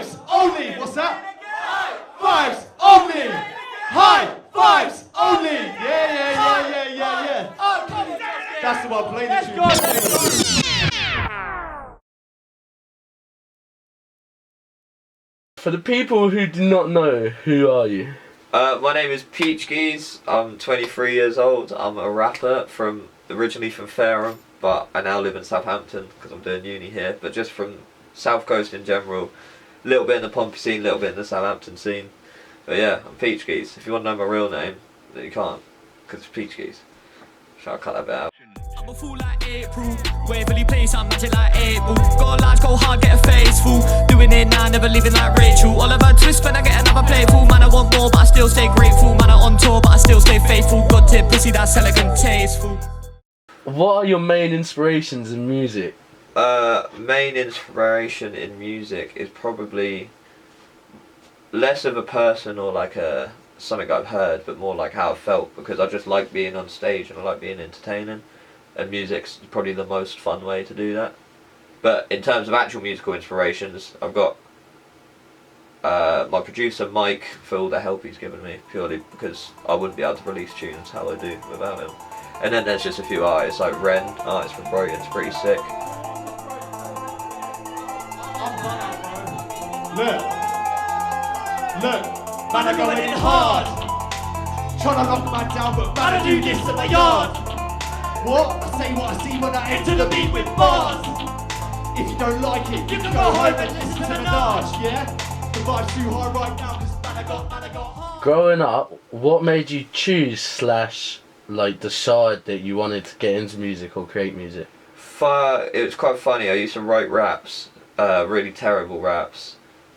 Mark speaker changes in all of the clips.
Speaker 1: fives only. What's that? Fives only. High fives only. Yeah. That's the one. Play the tune.
Speaker 2: For the people who do not know, who are you?
Speaker 3: My name is peachGEEZ. I'm 23 years old. I'm a rapper originally from Fareham, but I now live in Southampton because I'm doing uni here. But just from South Coast in general, a little bit in the Pompey scene, a little bit in the Southampton scene. But yeah, I'm peachGEEZ. If you want to know my real name, then you can't, because it's peachGEEZ. Shall I cut that bit out?
Speaker 4: I'm a fool like April, Waverly Place, I'm magic like April. Go large, go hard, get a face full. Doing it now, never leaving like Rachel. Oliver twist when I get another playful. Man, I want more, but I still stay grateful. Man, I on tour, but I still stay faithful. God tip pussy, that's elegant, tasteful.
Speaker 2: What are your main inspirations in music?
Speaker 3: Main inspiration in music is probably less of a person or like something I've heard, but more like how I felt, because I just like being on stage and I like being entertaining, and music's probably the most fun way to do that. But in terms of actual musical inspirations, I've got my producer Mike for all the help he's given me, purely because I wouldn't be able to release tunes how I do without him. And then there's just a few artists like Ren, artist from Brighton's pretty sick.
Speaker 1: Look, man, I'm going in hard. Trying to knock man down, but man, I do this in my yard. What? I say what I see when I enter the beat with bars. If you don't like it, you can go home and listen to the Minaj, yeah? The vibe's too high right now, cause man, I got hard.
Speaker 2: Growing up, what made you choose / like decide that you wanted to get into music or create music?
Speaker 3: It was quite funny. I used to write raps, really terrible raps,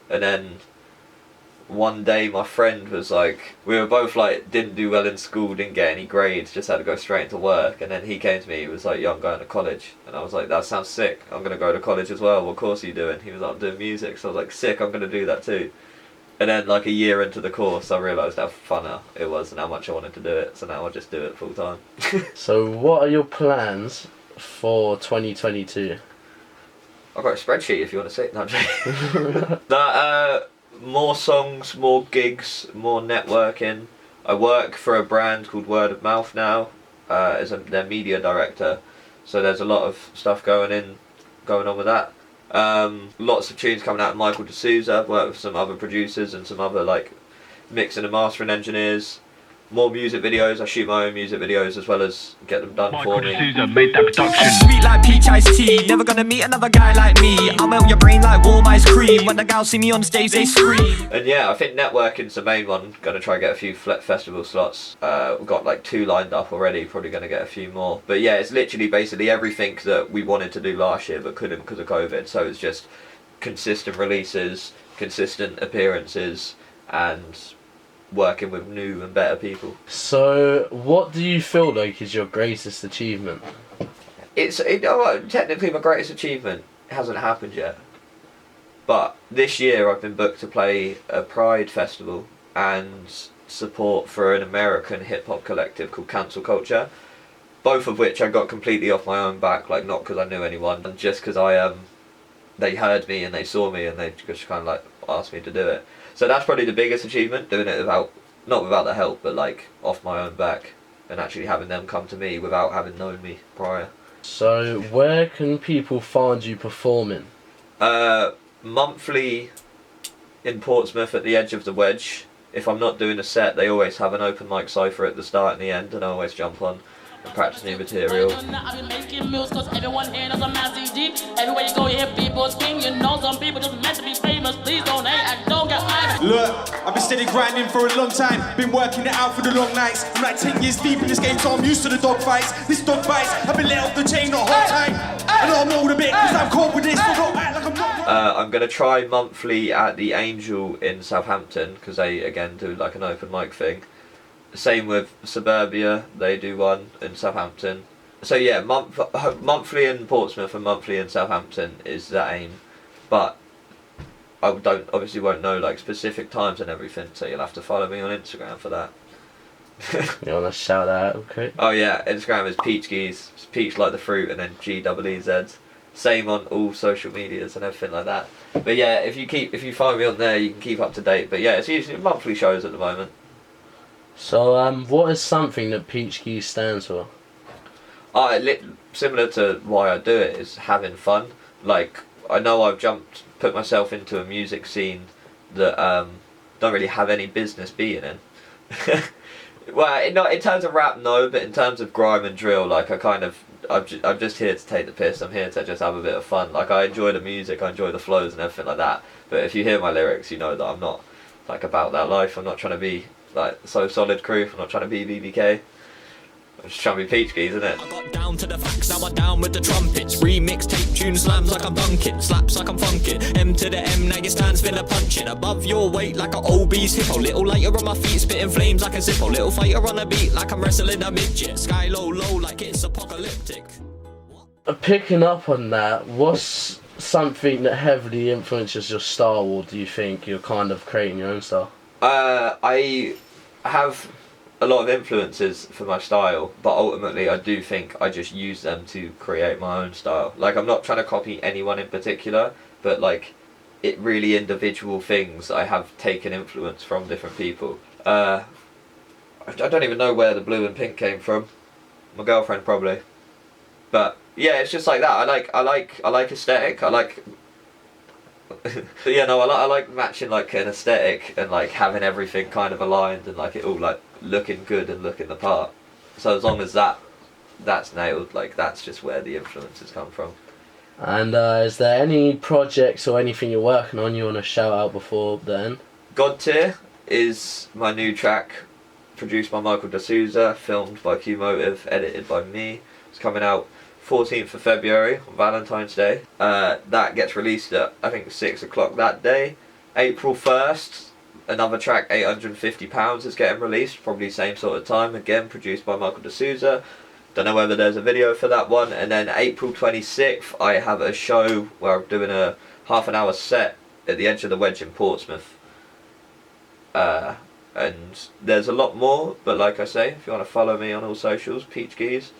Speaker 3: and then one day my friend was like, we were both like, didn't do well in school, didn't get any grades, just had to go straight into work, and then he came to me, he was like, yo, I'm going to college, and I was like, that sounds sick, I'm going to go to college as well. What course are you doing? He was like, I'm doing music. So I was like, sick, I'm going to do that too. And then like a year into the course I realised how funner it was and how much I wanted to do it, so now I just do it full time.
Speaker 2: So what are your plans for 2022?
Speaker 3: I've got a spreadsheet if you want to see it. No, I'm joking. More songs, more gigs, more networking. I work for a brand called Word of Mouth now, as their media director, so there's a lot of stuff going on with that. Lots of tunes coming out of Michael to SOUZA. I've worked with some other producers and some other like mixing and mastering engineers. More music videos. I shoot my own music videos as well as get them done for me.
Speaker 4: SOUZA made that production. Sweet like peach iced tea. Never gonna meet another guy like me. I'll melt your brain like warm ice cream. When the gals see me on stage, they scream.
Speaker 3: And yeah, I think networking's the main one. Gonna try and get a few festival slots. We've got like 2 lined up already. Probably gonna get a few more. But yeah, it's literally basically everything that we wanted to do last year but couldn't because of COVID. So it's just consistent releases, consistent appearances, and working with new and better people.
Speaker 2: So what do you feel like is your greatest achievement?
Speaker 3: Technically my greatest achievement hasn't happened yet, but this year I've been booked to play a Pride festival and support for an American hip hop collective called Cancel Culture, both of which I got completely off my own back, like not because I knew anyone, and just because they heard me and they saw me and they just kind of like asked me to do it. So that's probably the biggest achievement, doing it not without the help, but like off my own back, and actually having them come to me without having known me prior.
Speaker 2: So where can people find you performing?
Speaker 3: Monthly in Portsmouth at the edge of the Wedge. If I'm not doing a set, they always have an open mic cypher at the start and the end, and I always jump on and practice new material.
Speaker 5: I've been making moves cause everyone here knows I'm MAZZY. Everywhere you go you hear people scream. You know some people just meant to be famous. Please don't hate and don't get mad.
Speaker 1: Look, I've been steady grinding for a long time. Been working it out for the long nights. I'm like 10 years deep in this game, so I'm used to the dog fights. This dog bites, I've been let off the chain the whole time. I know I'm old a bit cause I'm cold with this, so don't act like I'm not.
Speaker 3: I'm going to try monthly at the Angel in Southampton, because they again do like an open mic thing. Same with Suburbia, they do one in Southampton. So yeah, monthly in Portsmouth and monthly in Southampton is the aim. But I obviously won't know like specific times and everything, so you'll have to follow me on Instagram for that.
Speaker 2: You want to shout that out, okay?
Speaker 3: Oh yeah, Instagram is peachGEEZ. It's peach like the fruit and then GEEZ. Same on all social medias and everything like that. But yeah, if you find me on there, you can keep up to date. But yeah, it's usually monthly shows at the moment.
Speaker 2: So, what is something that peachGEEZ stands for?
Speaker 3: Similar to why I do it is having fun. Like, I know I've put myself into a music scene that don't really have any business being in. Well, in terms of rap, no, but in terms of grime and drill, like I'm just here to take the piss. I'm here to just have a bit of fun. Like, I enjoy the music, I enjoy the flows and everything like that. But if you hear my lyrics, you know that I'm not like about that life. I'm not trying to be like So Solid Crew. I'm not trying to be BBK. I'm just trying to be peachGEEZ, isn't it?
Speaker 4: I got down to the facts, now I'm down with the trumpets. Remix, tape, tune, slams like I'm dunking. Slaps like I'm funkin'. M to the M, now your stands finna punching. Above your weight like an obese hippo. Little lighter on my feet, spitting flames like a Zippo. Little fighter on the beat like I'm wrestling a midget. Sky low, low like it's apocalyptic.
Speaker 2: Picking up on that, what's something that heavily influences your style, or do you think you're kind of creating your own style?
Speaker 3: I have a lot of influences for my style, but ultimately I do think I just use them to create my own style. Like, I'm not trying to copy anyone in particular, but like, it really individual things I have taken influence from different people. I don't even know where the blue and pink came from. My girlfriend probably. But yeah, it's just like that. I like aesthetic. I like yeah, no, I like matching like an aesthetic and like having everything kind of aligned and like it all like looking good and looking the part. So as long as that's nailed, like that's just where the influences come from.
Speaker 2: And is there any projects or anything you're working on you want to shout out before then?
Speaker 3: God Tier is my new track, produced by Michael de Souza, filmed by Q Motive, edited by me. It's coming out 14th of February on Valentine's Day. That gets released at I think 6 o'clock that day. April 1st, another track, £850, is getting released, probably same sort of time, again produced by Michael de Souza. Don't know whether there's a video for that one. And then April 26th, I have a show where I'm doing a half an hour set at the Edge of the Wedge in Portsmouth. And there's a lot more, but like I say, if you want to follow me on all socials, peachGEEZ,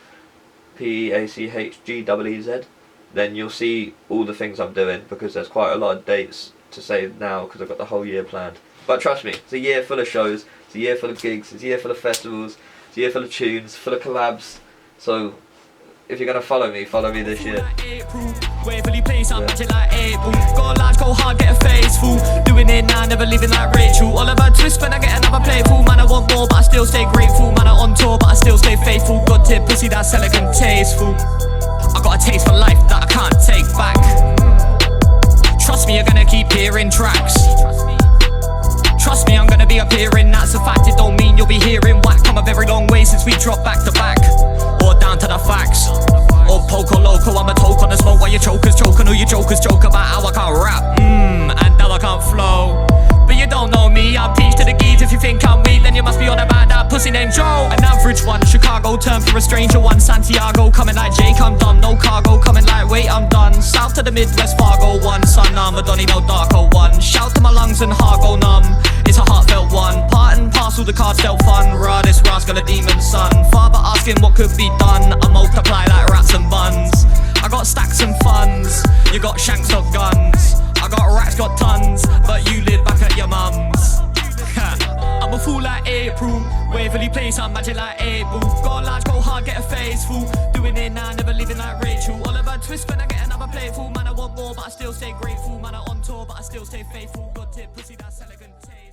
Speaker 3: PEACHGEEZ, then you'll see all the things I'm doing, because there's quite a lot of dates to say now, because I've got the whole year planned. But trust me, it's a year full of shows, it's a year full of gigs, it's a year full of festivals, it's a year full of tunes, full of collabs. So if you're gonna follow me this year.
Speaker 4: Waverly Place, I'm matching like April. Go large, go hard, get a face full. Doing it now, never living like Rachel. All of a twist when I get another playful. Man, I want more, but I still stay grateful. Man, I'm on tour, but I still stay faithful. God tip, pussy that's elegant, tasteful. I got a taste for life that I can't take back. Trust me, you're gonna keep hearing tracks. Trust me, I'm gonna be appearing, that's a fact. It don't mean you'll be hearing whack. Come a very long way since we dropped back to back. Or down to the facts. Or poco loco, I'm a toke on the smoke while your chokers choking. Or your jokers joke about how I can't rap, and how I can't flow. But you don't know me, I'm peach to the geez. If you think I'm weak, then you must be on about that pussy named Joe. An average one, Chicago, turn for a stranger one. Santiago, coming like Jake, I'm done. No cargo, coming like wait, I'm done. South to the Midwest, Fargo one. Son, I'm a Donny, no darko one. Shout to my lungs and heart go numb. It's a heartfelt one. Part and parcel, the cards dealt fun. Raw, this rascal, a demon son. Father asking what could be done. I multiply like rats and buns. I got stacks and funds. You got shanks, not guns. I got racks, got tons. But you live back at your mum's. I'm a fool like April. Waverly Place, I'm magic like April. Go large, go hard, get a face full. Doing it now, never living like Rachel. All of a twist when I get another playful. Man, I want more, but I still stay grateful. Man, I'm on tour, but I still stay faithful. God tip, pussy that's elegant taste.